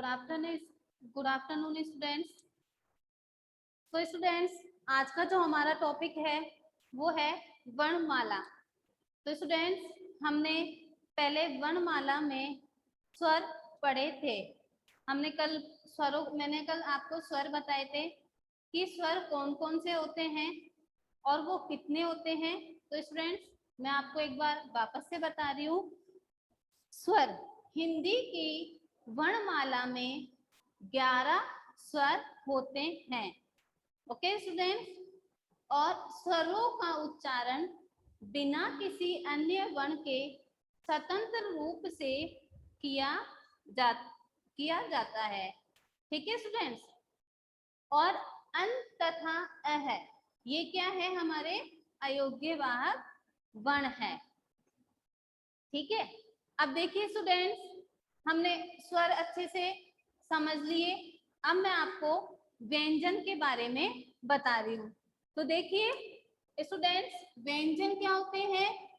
Good afternoon students. तो students, आज का जो हमारा टॉपिक है वो है वर्णमाला। तो स्टूडेंट्स, हमने पहले वर्णमाला में स्वर पढ़े थे। मैंने कल आपको स्वर बताए थे कि स्वर कौन कौन से होते हैं और वो कितने होते हैं। तो स्टूडेंट्स, मैं आपको एक बार वापस से बता रही हूँ। स्वर, हिंदी की वर्णमाला में 11 स्वर होते हैं। ओके स्टूडेंट्स, और स्वरों का उच्चारण बिना किसी अन्य वर्ण के स्वतंत्र रूप से किया जाता है। ठीक है स्टूडेंट्स। और अन तथा अह, ये क्या है? हमारे अयोग्यवाहक वर्ण है। ठीक है। अब देखिए स्टूडेंट्स, हमने स्वर अच्छे से समझ लिए। अब मैं आपको व्यंजन के बारे में बता रही हूँ। तो देखिए स्टूडेंट्स, व्यंजन क्या होते हैं?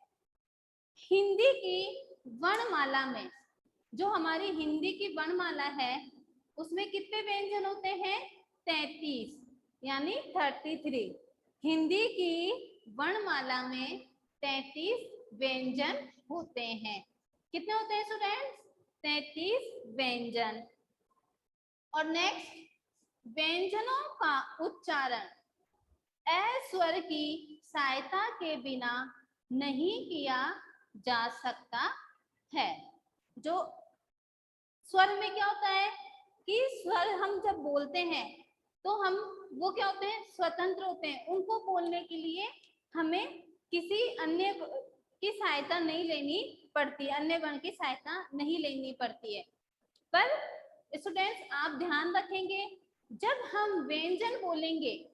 हिंदी की वर्णमाला में, जो हमारी हिंदी की वर्णमाला है, उसमें कितने व्यंजन होते हैं? 33, यानी 33। हिंदी की वर्णमाला में 33 व्यंजन होते हैं। कितने होते हैं स्टूडेंट्स? 33 व्यंजन। और नेक्स्ट, व्यंजनों का उच्चारण अ स्वर की सहायता के बिना नहीं किया जा सकता है। जो स्वर में क्या होता है कि स्वर हम जब बोलते हैं तो हम वो क्या होते हैं? स्वतंत्र होते हैं। उनको बोलने के लिए हमें किसी अन्य की सहायता नहीं लेनी पड़ती, अन्य वर्ण की सहायता नहीं लेनी पड़ती है। पर स्टूडेंट्स, आप ध्यान रखेंगे, जब हम व्यंजन बोलेंगे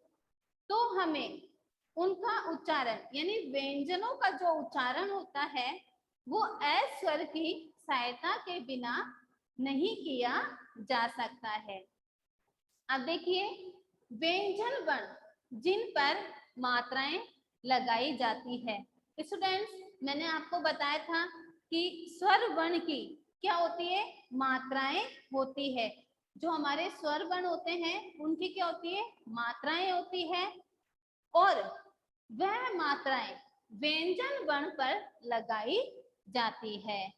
तो हमें उनका उच्चारण, यानी व्यंजनों का जो उच्चारण होता है वो अ स्वर की सहायता के बिना नहीं किया जा सकता है। अब देखिए, व्यंजन वर्ण जिन पर मात्राएं लगाई जाती है। स्टूडेंट्स, मैंने आपको बताया था कि स्वर वर्ण की क्या होती है? मात्राएं होती है। जो हमारे स्वर वर्ण होते हैं उनकी क्या होती है? मात्राएं होती है। और वह मात्राएं व्यंजन वर्ण पर लगाई जाती है।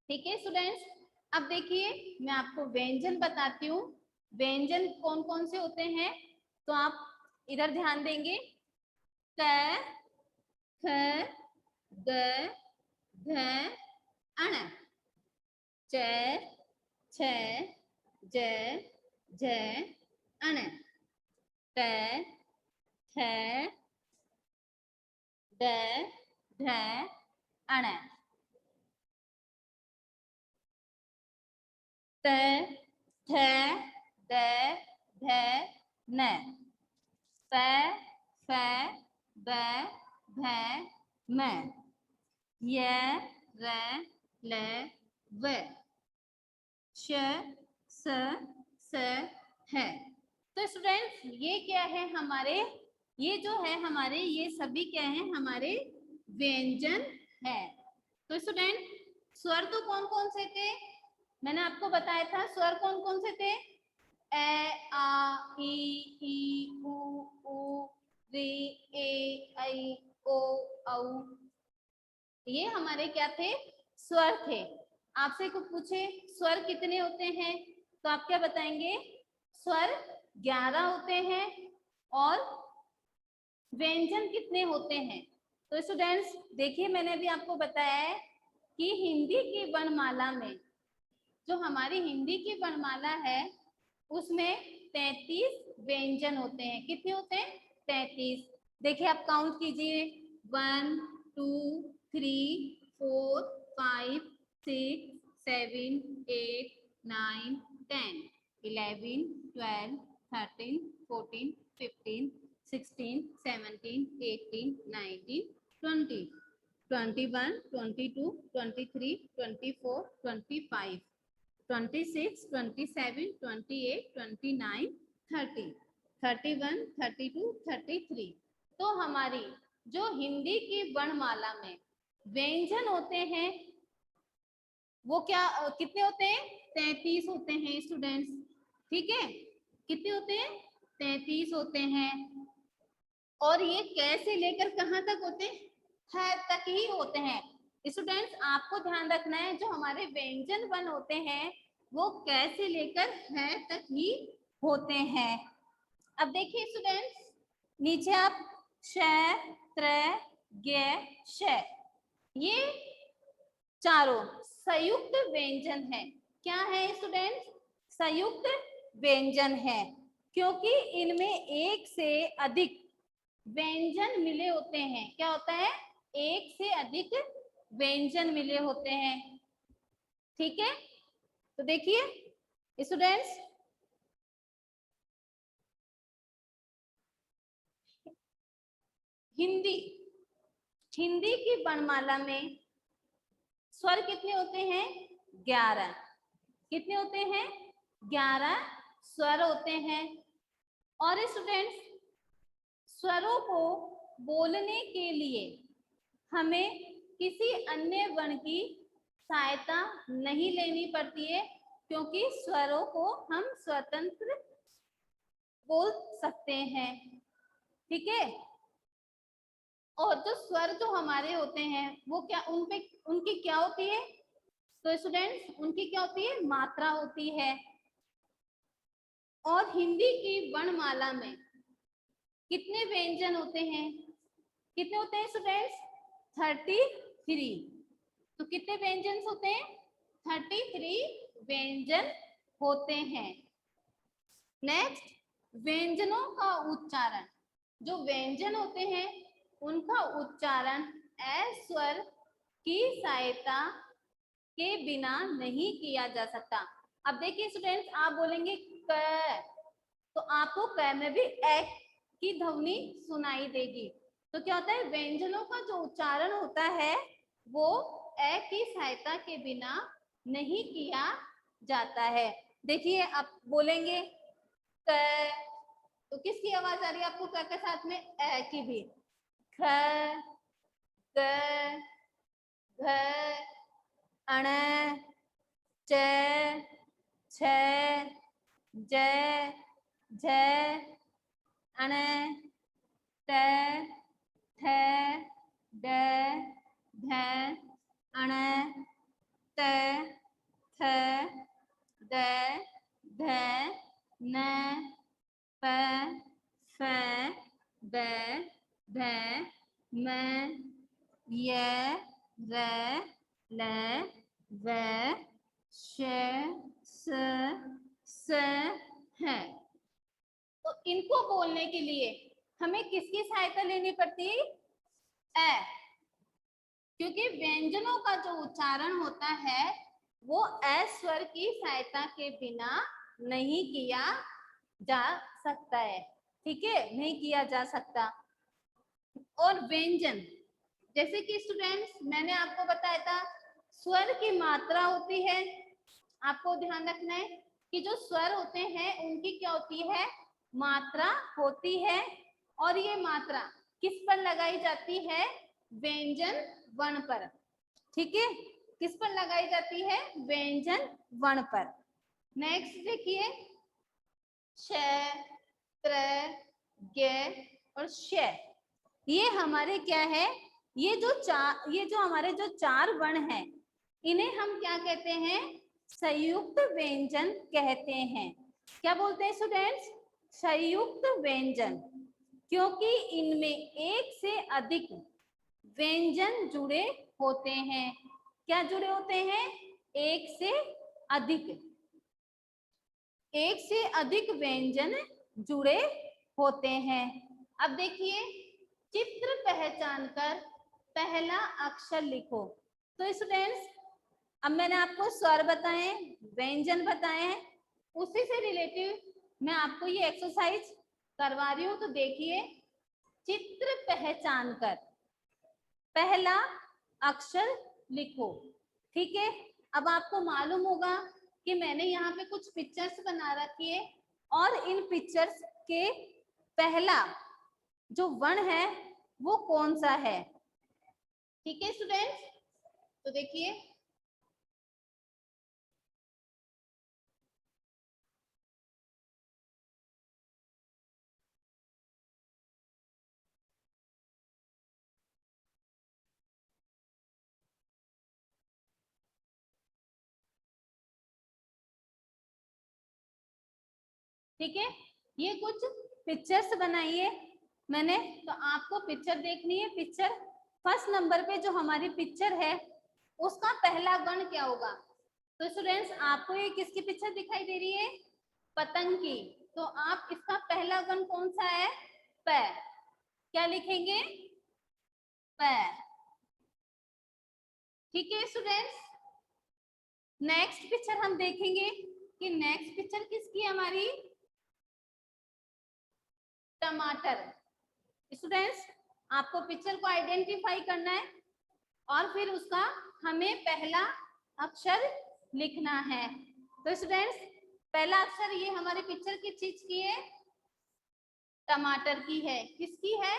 ठीक है स्टूडेंट्स। अब देखिए, मैं आपको व्यंजन बताती हूँ। व्यंजन कौन कौन से होते हैं, तो आप इधर ध्यान देंगे। क, ख, ग, घ, अण, च, छ, ज, झ, अण, ट, ठ, ड, ढ, अण, त, थ, द, ध, न, प, फ, ब, भ, म, य, र, ल, व, श, स, ह। तो स्टूडेंट्स, ये क्या है हमारे? ये जो है हमारे, ये सभी क्या है? हमारे व्यंजन है। तो स्टूडेंट, स्वर तो कौन कौन से थे? मैंने आपको बताया था स्वर कौन कौन से थे। ए, आ, ई, उ, री, ए, ऐ, ओ, औ। ये हमारे क्या थे? स्वर थे। आपसे कुछ पूछे स्वर कितने होते हैं, तो आप क्या बताएंगे? स्वर 11 होते हैं। और व्यंजन कितने होते हैं? तो स्टूडेंट्स देखिए, मैंने भी आपको बताया है कि हिंदी की वर्णमाला में, जो हमारी हिंदी की वर्णमाला है, उसमें 33 व्यंजन होते हैं। कितने होते हैं? 33। देखिए, आप काउंट कीजिए। 1 2 3 4 5 6 7 8 9 10 11 12 13 14 15 16 17 18 19 20 21 22 23 24 25 26 27 28 29 30 31 32 33। तो हमारी जो हिंदी की वर्णमाला में व्यंजन होते हैं वो क्या कितने होते हैं? 33 होते हैं स्टूडेंट्स, ठीक है। कितने होते हैं? 33 होते हैं। और ये कैसे लेकर कहाँ तक होते हैं? है तक ही होते हैं। स्टूडेंट्स आपको ध्यान रखना है, जो हमारे व्यंजन वर्ण होते हैं वो कैसे लेकर है तक ही होते हैं। अब देखिए स्टूडेंट्स, नीचे आप श, त्र, ग, श, ये चारों संयुक्त व्यंजन है। क्या है स्टूडेंट्स? संयुक्त व्यंजन है, क्योंकि इनमें एक से अधिक व्यंजन मिले होते हैं। क्या होता है? एक से अधिक व्यंजन मिले होते हैं, ठीक है। तो देखिए स्टूडेंट्स, हिंदी हिंदी की वर्णमाला में स्वर कितने होते हैं? 11। कितने होते हैं? 11 स्वर होते हैं। और स्टूडेंट्स स्वरों को बोलने के लिए हमें किसी अन्य वर्ण की सहायता नहीं लेनी पड़ती है, क्योंकि स्वरों को हम स्वतंत्र बोल सकते हैं, ठीक है। और जो स्वर जो हमारे होते हैं वो क्या, उनकी क्या होती है? तो स्टूडेंट्स उनकी क्या होती है? मात्रा होती है। और हिंदी की वर्णमाला में कितने व्यंजन होते हैं? कितने होते हैं स्टूडेंट्स? 33। तो कितने व्यंजन होते हैं? 33 व्यंजन होते हैं। नेक्स्ट, व्यंजनों का उच्चारण। जो व्यंजन होते हैं उनका उच्चारण ए स्वर की सहायता के बिना नहीं किया जा सकता। अब देखिए स्टूडेंट्स, आप बोलेंगे क, तो आपको क में भी ए की ध्वनि सुनाई देगी। तो क्या होता है? व्यंजनों का जो उच्चारण होता है वो ए की सहायता के बिना नहीं किया जाता है। देखिए आप बोलेंगे क, तो किसकी आवाज आ रही है आपको क के साथ में? ए की भी। ख, ग, घ, अण, च, छ, ज, झ, अण, त, थ, ड, ध, अण, त, थ, द, ध, न, प, फ, ब, भ, म, य, र, ल, व, श, स है। तो इनको बोलने के लिए हमें किसकी सहायता लेनी पड़ती है? ए, क्योंकि व्यंजनों का जो उच्चारण होता है वो ए स्वर की सहायता के बिना नहीं किया जा सकता है, ठीक है, नहीं किया जा सकता। और व्यंजन, जैसे कि स्टूडेंट्स मैंने आपको बताया था स्वर की मात्रा होती है। आपको ध्यान रखना है कि जो स्वर होते हैं उनकी क्या होती है? मात्रा होती है। और ये मात्रा किस पर लगाई जाती है? व्यंजन वर्ण पर, ठीक है। किस पर लगाई जाती है? व्यंजन वर्ण पर। नेक्स्ट देखिए, श, त्र, ग और श, ये हमारे क्या है? ये जो हमारे जो 4 वर्ण हैं इन्हें हम क्या कहते हैं? संयुक्त व्यंजन कहते हैं। क्या बोलते हैं स्टूडेंट्स? संयुक्त व्यंजन, क्योंकि इनमें एक से अधिक व्यंजन जुड़े होते हैं। क्या जुड़े होते हैं? एक से अधिक व्यंजन जुड़े होते हैं। अब देखिए, चित्र पहचान कर पहला अक्षर लिखो। तो स्टूडेंट्स अब मैंने आपको स्वर बताए, व्यंजन बताए, उसी से रिलेटिव मैं आपको ये एक्सरसाइज करवा रही हूँ। तो देखिए, चित्र पहचान कर पहला अक्षर लिखो, ठीक है। अब आपको मालूम होगा कि मैंने यहाँ पे कुछ पिक्चर्स बना रखी है और इन पिक्चर्स के पहला जो वर्ण है वो कौन सा है, ठीक है स्टूडेंट्स। तो देखिए, ठीक है, ये कुछ पिक्चर्स बनाई है मैंने, तो आपको पिक्चर देखनी है। पिक्चर फर्स्ट नंबर पे जो हमारी पिक्चर है उसका पहला गण क्या होगा? तो स्टूडेंट्स आपको ये किसकी पिक्चर दिखाई दे रही है? पतंग की। तो आप इसका पहला गण कौन सा है? पैर। क्या लिखेंगे? पैर। ठीक है स्टूडेंट्स, नेक्स्ट पिक्चर हम देखेंगे कि नेक्स्ट पिक्चर किसकी है हमारी? टमाटर। स्टूडेंट्स आपको पिक्चर को आइडेंटिफाई करना है और फिर उसका हमें पहला अक्षर लिखना है। तो स्टूडेंट्स पहला अक्षर ये हमारी पिक्चर की चीज की है? टमाटर की है। किसकी है?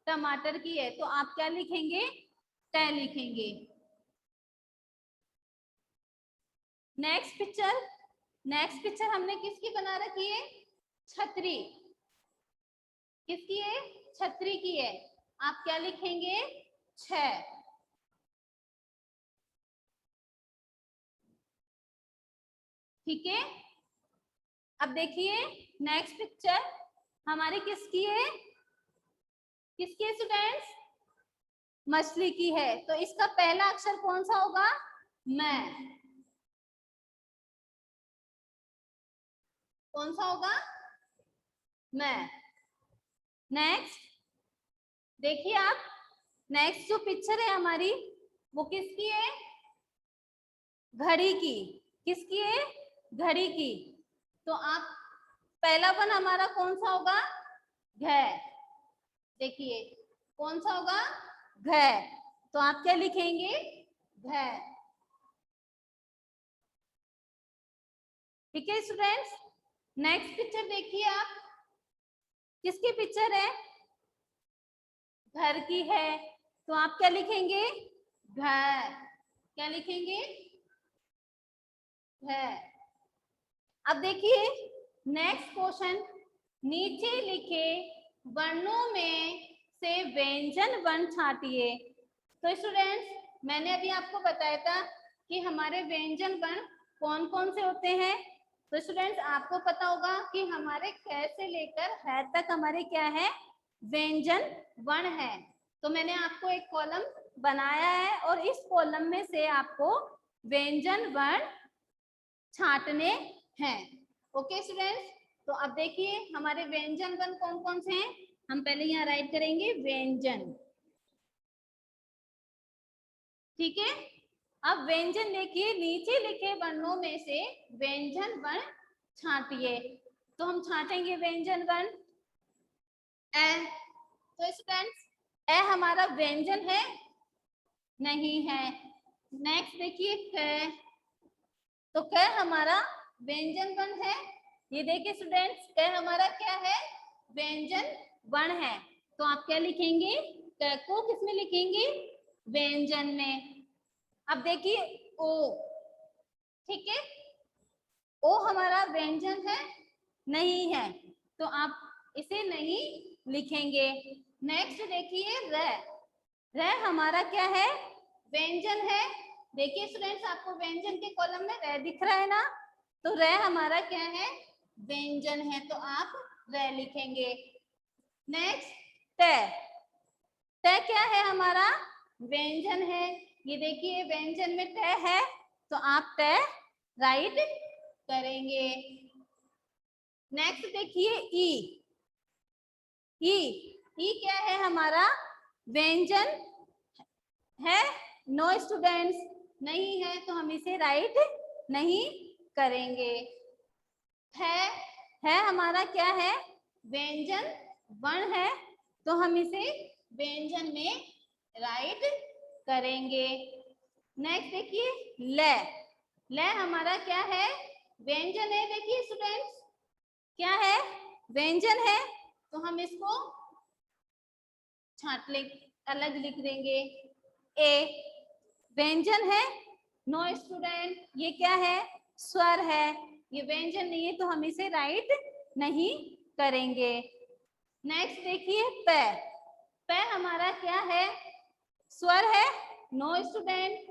टमाटर की है। तो आप क्या लिखेंगे? ट लिखेंगे। नेक्स्ट पिक्चर हमने किसकी बना रखी है? छतरी। किसकी है? छतरी की है। आप क्या लिखेंगे? छ। ठीक है, अब देखिए नेक्स्ट पिक्चर हमारी किसकी है? किसकी है स्टूडेंट्स? मछली की है। तो इसका पहला अक्षर कौन सा होगा? मैं। कौन सा होगा? मैं। नेक्स्ट देखिए आप, नेक्स्ट जो पिक्चर है हमारी वो किसकी है? घड़ी की। किसकी है? घड़ी की। तो आप पहला वन हमारा कौन सा होगा? घ। देखिए कौन सा होगा? घ। तो आप क्या लिखेंगे? घ। ठीक है स्टूडेंट्स, नेक्स्ट पिक्चर देखिए आप, किसकी पिक्चर है? घर की है। तो आप क्या लिखेंगे? घर। क्या लिखेंगे? घर। अब देखिए नेक्स्ट क्वेश्चन, नीचे लिखे वर्णों में से व्यंजन वर्ण छांटिए। तो स्टूडेंट्स मैंने अभी आपको बताया था कि हमारे व्यंजन वर्ण कौन कौन से होते हैं। तो स्टूडेंट्स आपको पता होगा कि हमारे क से लेकर ह तक हमारे क्या है? व्यंजन वर्ण है। तो मैंने आपको एक कॉलम बनाया है और इस कॉलम में से आपको व्यंजन वर्ण छांटने हैं। ओके स्टूडेंट्स, तो अब देखिए हमारे व्यंजन वर्ण कौन कौन से हैं। हम पहले यहाँ राइट करेंगे व्यंजन। ठीक है, अब व्यंजन देखिए, नीचे लिखे वर्णों में से व्यंजन वर्ण छांटिए। तो हम छांटेंगे व्यंजन वर्ण ए। तो स्टूडेंट्स ए हमारा व्यंजन है? नहीं है। नेक्स्ट देखिए क। तो क हमारा व्यंजन वर्ण है? ये देखिए स्टूडेंट्स क हमारा क्या है? व्यंजन वर्ण है। तो आप क्या लिखेंगे? क को किसमें लिखेंगे? व्यंजन में। अब देखिए ओ। ठीक है, ओ हमारा व्यंजन है? नहीं है। तो आप इसे नहीं लिखेंगे। नेक्स्ट देखिए र। र हमारा क्या है? व्यंजन है। देखिए स्टूडेंट्स आपको व्यंजन के कॉलम में र दिख रहा है ना, तो र हमारा क्या है? व्यंजन है। तो आप र लिखेंगे। नेक्स्ट त। त क्या है हमारा? व्यंजन है। ये देखिए व्यंजन में त है, तो आप त राइट करेंगे। नेक्स्ट देखिए ई। ई क्या है हमारा? व्यंजन है? नो स्टूडेंट्स नहीं है, तो हम इसे राइट नहीं करेंगे। है हमारा क्या है? व्यंजन वर्ण है, तो हम इसे व्यंजन में राइट करेंगे। नेक्स्ट देखिए ल। ल हमारा क्या है? व्यंजन है। देखिए स्टूडेंट्स क्या है? व्यंजन है, तो हम इसको छांट ले अलग लिख देंगे। ए व्यंजन है? नो स्टूडेंट ये क्या है? स्वर है। ये व्यंजन नहीं है, तो हम इसे राइट नहीं करेंगे। नेक्स्ट देखिए प। प हमारा क्या है? स्वर है? नो स्टूडेंट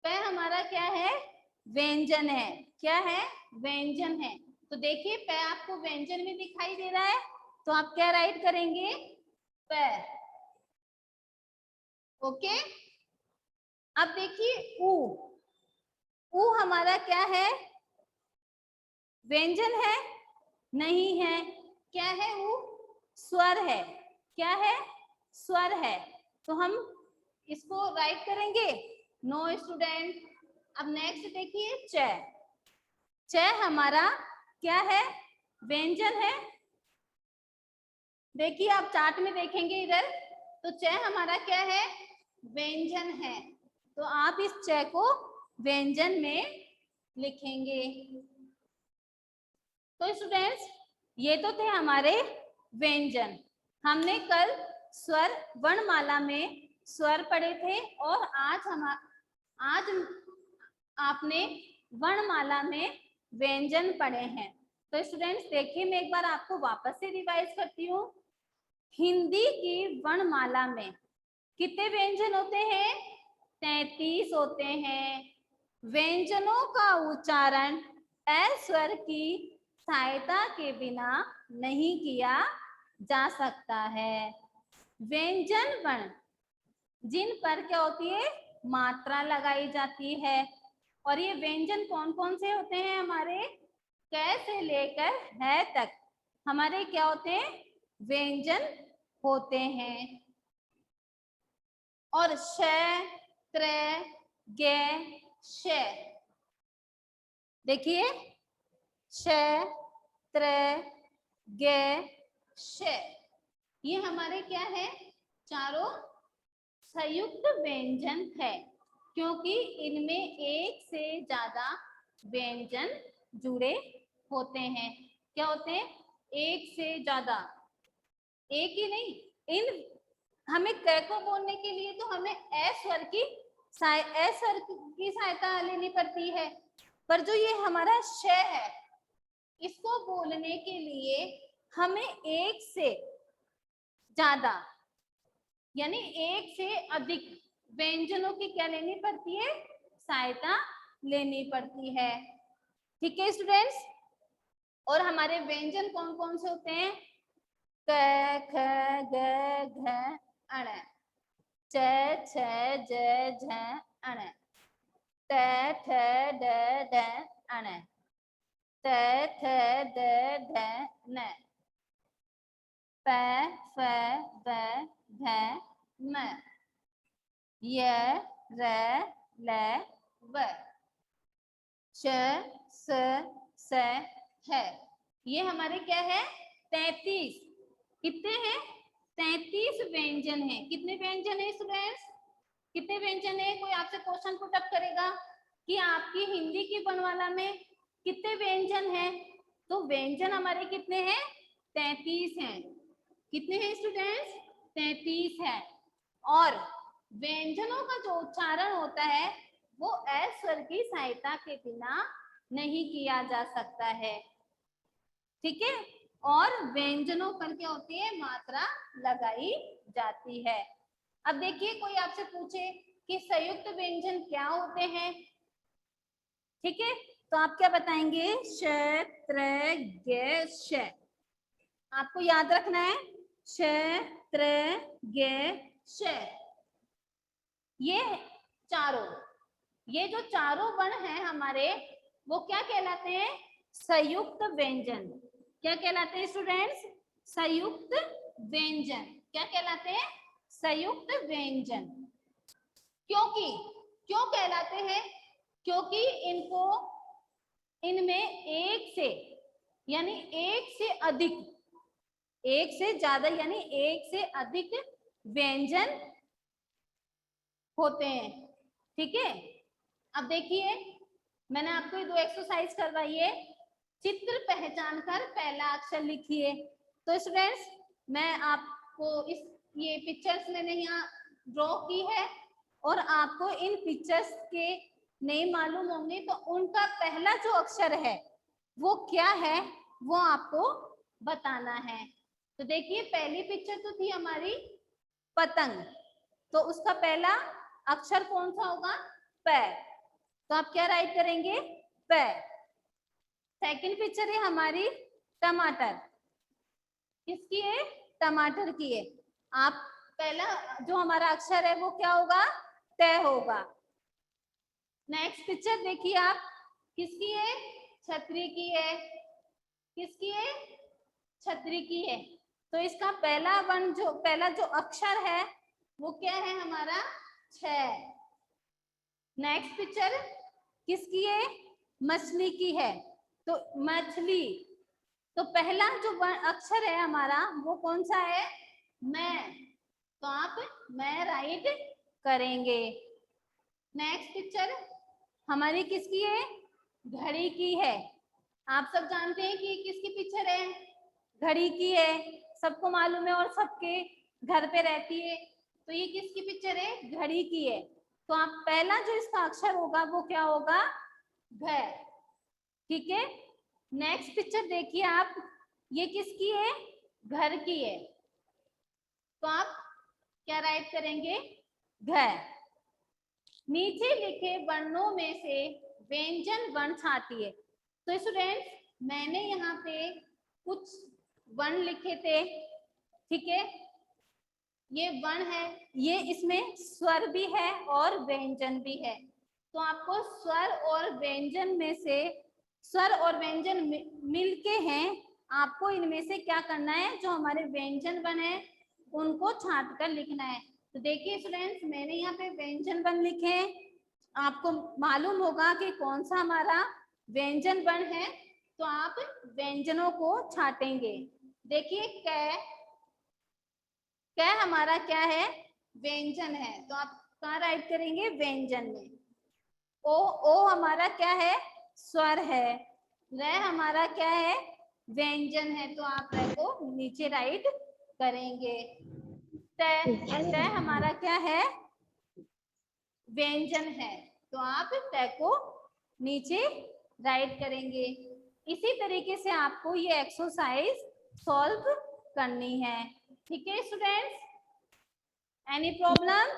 प हमारा क्या है? व्यंजन है। क्या है? व्यंजन है, तो देखिए प आपको व्यंजन में दिखाई दे रहा है, तो आप क्या राइट करेंगे, प। ओके, अब देखिए ऊ हमारा क्या है, व्यंजन है, नहीं है, क्या है, ऊ स्वर है, क्या है, स्वर है, तो हम इसको राइट करेंगे, नो स्टूडेंट। अब नेक्स्ट देखिए च, च हमारा क्या है, व्यंजन है, देखिए आप चार्ट में देखेंगे इधर, तो च हमारा क्या है, व्यंजन है, तो आप इस च को व्यंजन में लिखेंगे। तो स्टूडेंट्स ये तो थे हमारे व्यंजन। हमने कल स्वर वर्णमाला में स्वर पढ़े थे और आज आपने वर्णमाला में व्यंजन पढ़े हैं। तो स्टूडेंट्स देखिए मैं एक बार आपको वापस से रिवाइज करती हूँ। हिंदी की वर्णमाला में कितने व्यंजन होते हैं, 33 होते हैं। व्यंजनों का उच्चारण ए स्वर की सहायता के बिना नहीं किया जा सकता है। व्यंजन वर्ण जिन पर क्या होती है, मात्रा लगाई जाती है, और ये व्यंजन कौन कौन से होते हैं, हमारे क से लेकर है तक हमारे क्या होते हैं, व्यंजन होते हैं। और श, त्र, ग, श, देखिए श, त्र, ग, श, ये हमारे क्या है, चारों संयुक्त व्यंजन है, क्योंकि इनमें एक से ज्यादा व्यंजन जुड़े होते हैं। क्या होते हैं, एक से ज्यादा, एक ही नहीं, इन हमें क को बोलने के लिए तो हमें ए स्वर की सहायता लेनी पड़ती है, पर जो ये हमारा श है, इसको बोलने के लिए हमें एक से ज्यादा यानी एक से अधिक व्यंजनों की क्या लेनी पड़ती है, सहायता लेनी पड़ती है। ठीक है स्टूडेंट्स, और हमारे व्यंजन कौन कौन से होते हैं, क, ख, ग, घ, अण, च, छ, ज, झ, अण, ट, ठ, ड, ढ, अण, त, थ, द, ध, न, प, फ, ब, भ, म, य, र, ल, व, श, स, स, है। ये हमारे क्या है, 33, कितने हैं, 33 व्यंजन है। कितने व्यंजन है स्टूडेंट्स, कितने व्यंजन है, कोई आपसे क्वेश्चन पुट अप करेगा कि आपकी हिंदी की वर्णमाला में कितने व्यंजन हैं, तो व्यंजन हमारे कितने हैं, 33 हैं। कितने हैं स्टूडेंट्स, 33 है। और व्यंजनों का जो उच्चारण होता है वो ए स्वर की सहायता के बिना नहीं किया जा सकता है। ठीक है, और व्यंजनों पर क्या होती है, मात्रा लगाई जाती है। अब देखिए कोई आपसे पूछे कि संयुक्त व्यंजन क्या होते हैं, ठीक है, तो आप क्या बताएंगे, श, त्र, ग, श, आपको याद रखना है, श, त्र, ग, श, ये चारों, ये जो चारों वर्ण हैं हमारे, वो क्या कहलाते हैं, संयुक्त व्यंजन। क्या कहलाते हैं स्टूडेंट्स, संयुक्त व्यंजन। क्या कहलाते हैं, संयुक्त व्यंजन। क्योंकि क्यों कहलाते हैं, क्योंकि इनको इनमें एक से यानी एक से अधिक, एक से ज्यादा यानी एक से अधिक व्यंजन होते हैं। ठीक है, अब देखिए मैंने आपको ये 2 एक्सरसाइज करवाई है। चित्र पहचान कर पहला अक्षर लिखिए। तो स्टूडेंट्स मैं आपको ये पिक्चर्स मैंने यहाँ ड्रॉ की है, और आपको इन पिक्चर्स के नहीं मालूम होंगे तो उनका पहला जो अक्षर है वो क्या है, वो आपको बताना है। तो देखिए पहली पिक्चर तो थी हमारी पतंग, तो उसका पहला अक्षर कौन सा होगा, प, तो आप क्या राइट करेंगे, प। सेकंड पिक्चर है हमारी टमाटर, किसकी है? टमाटर की है। आप पहला जो हमारा अक्षर है वो क्या होगा? तय होगा। नेक्स्ट पिक्चर देखिए आप, किसकी है? छतरी की है। किसकी है? छतरी की है। तो इसका पहला जो अक्षर है वो क्या है हमारा? छ। नेक्स्ट पिक्चर किसकी है? मछली की है। तो मछली, तो पहला जो अक्षर है हमारा वो कौन सा है? मैं। तो आप मैं राइट करेंगे। नेक्स्ट पिक्चर हमारी किसकी है? घड़ी की है। आप सब जानते हैं कि किसकी पिक्चर है? घड़ी की है, सबको मालूम है और सबके घर पे रहती है। तो ये किसकी पिक्चर है? घड़ी की है। तो आप पहला जो इसका अक्षर होगा वो क्या होगा? घ। ठीक है। नेक्स्ट पिक्चर देखिए आप, ये किसकी है? घर की है। तो आप क्या राइट करेंगे? घ। नीचे लिखे वर्णों में से व्यंजन वर्ण छांटिए। तो स्टूडेंट्स, मैंने यहाँ पे कुछ वर्ण लिखे थे, ठीक है। ये वर्ण है, ये इसमें स्वर भी है और व्यंजन भी है। तो आपको स्वर और व्यंजन में से, स्वर और व्यंजन मिलके हैं, आपको इनमें से क्या करना है? जो हमारे व्यंजन बने उनको छांट कर लिखना है। तो देखिए स्टूडेंट्स, मैंने यहाँ पे व्यंजन बन लिखे हैं। आपको मालूम होगा कि कौन सा हमारा व्यंजन बन है, तो आप व्यंजनों को छाटेंगे। देखिए कै हमारा क्या है? व्यंजन है। तो आप कहाँ राइट करेंगे? व्यंजन में। ओ हमारा क्या है? स्वर है। र हमारा क्या है? व्यंजन है। तो आप र को नीचे राइट करेंगे। त हमारा क्या है? व्यंजन है। तो आप त को नीचे राइट करेंगे। इसी तरीके से आपको ये एक्सरसाइज सॉल्व करनी है। ठीक है स्टूडेंट्स, एनी प्रॉब्लम?